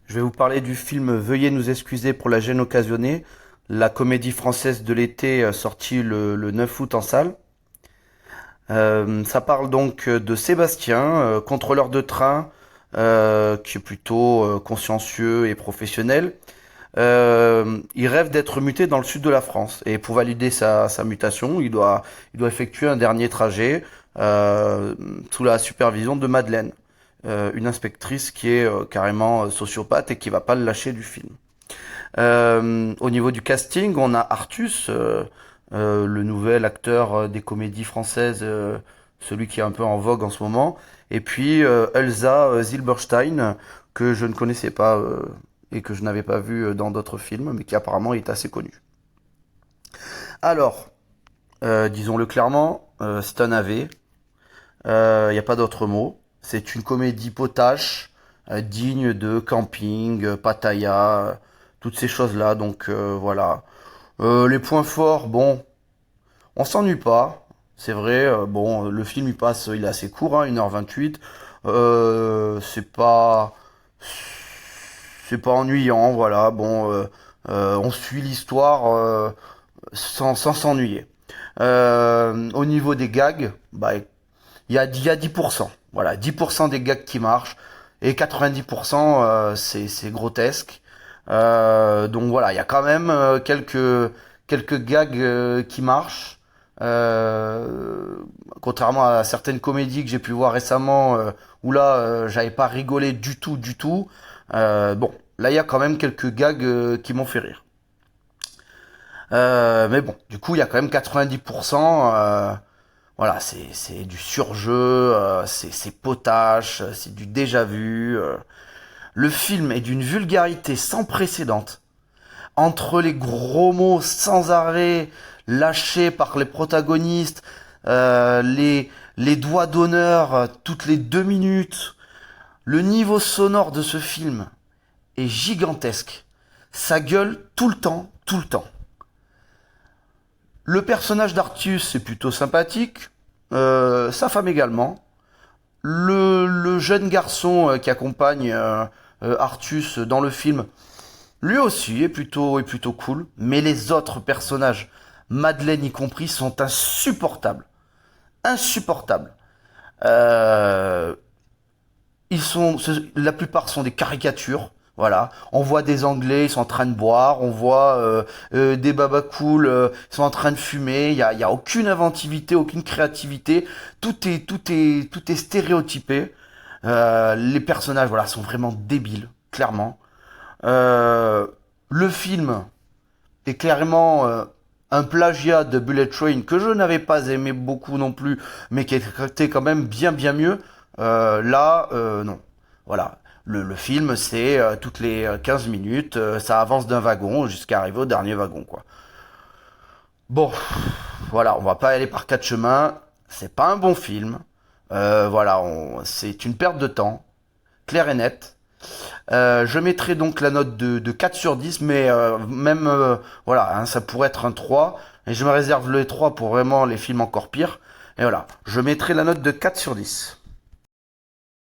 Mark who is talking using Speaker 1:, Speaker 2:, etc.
Speaker 1: Je vais vous parler du film Veuillez nous excuser pour la gêne occasionnée, la comédie française de l'été sortie le 9 août en salle. Ça parle donc de Sébastien, contrôleur de train, qui est plutôt consciencieux et professionnel. Il rêve d'être muté dans le sud de la France et pour valider sa mutation, il doit effectuer un dernier trajet sous la supervision de Madeleine, une inspectrice qui est carrément sociopathe et qui va pas le lâcher du film. Au niveau du casting, on a Artus, le nouvel acteur des comédies françaises, celui qui est un peu en vogue en ce moment, et puis Elsa Zilberstein, que je ne connaissais pas et que je n'avais pas vu dans d'autres films, mais qui apparemment est assez connu. Alors, disons-le clairement, c'est un AV, il n'y a pas d'autre mot. C'est une comédie potache, digne de camping, Pattaya, toutes ces choses-là. Donc voilà. Les points forts, bon, on s'ennuie pas. C'est vrai, bon, le film il est assez court, hein, 1h28. Euh, c'est pas, c'est pas ennuyant, voilà. Bon, on suit l'histoire sans s'ennuyer. Au niveau des gags, bah, il y a 10%. Voilà, 10% des gags qui marchent et 90% c'est grotesque. Donc voilà, il y a quand même quelques gags qui marchent. Contrairement à certaines comédies que j'ai pu voir récemment où là j'avais pas rigolé du tout du tout. Bon, là il y a quand même quelques gags qui m'ont fait rire. Mais bon, du coup il y a quand même 90%. Voilà, c'est du surjeu, c'est potache, c'est du déjà vu. Le film est d'une vulgarité sans précédent. Entre les gros mots sans arrêt lâchés par les protagonistes, les doigts d'honneur toutes les 2 minutes, le niveau sonore de ce film est gigantesque. Ça gueule tout le temps, tout le temps. Le personnage d'Artus est plutôt sympathique, sa femme également. Le jeune garçon qui accompagne Artus dans le film, lui aussi est plutôt cool. Mais les autres personnages, Madeleine y compris, sont insupportables. Insupportables. Euh, la plupart sont des caricatures. Voilà, on voit des Anglais, ils sont en train de boire, on voit des babacools, ils sont en train de fumer. Il y a aucune inventivité, aucune créativité. Tout est stéréotypé. Les personnages, voilà, sont vraiment débiles, clairement. Euh, le film est clairement un plagiat de Bullet Train que je n'avais pas aimé beaucoup non plus, mais qui était quand même bien bien mieux. Là, non. Voilà. Le film, c'est toutes les 15 minutes, ça avance d'un wagon jusqu'à arriver au dernier wagon, quoi. Bon, voilà, on va pas aller par quatre chemins. C'est pas un bon film. Voilà, c'est une perte de temps, claire et nette. Je mettrai donc la note de 4 sur 10, mais même, voilà, hein, ça pourrait être un 3. Et je me réserve le 3 pour vraiment les films encore pires. Et voilà, je mettrai la note de 4 sur 10.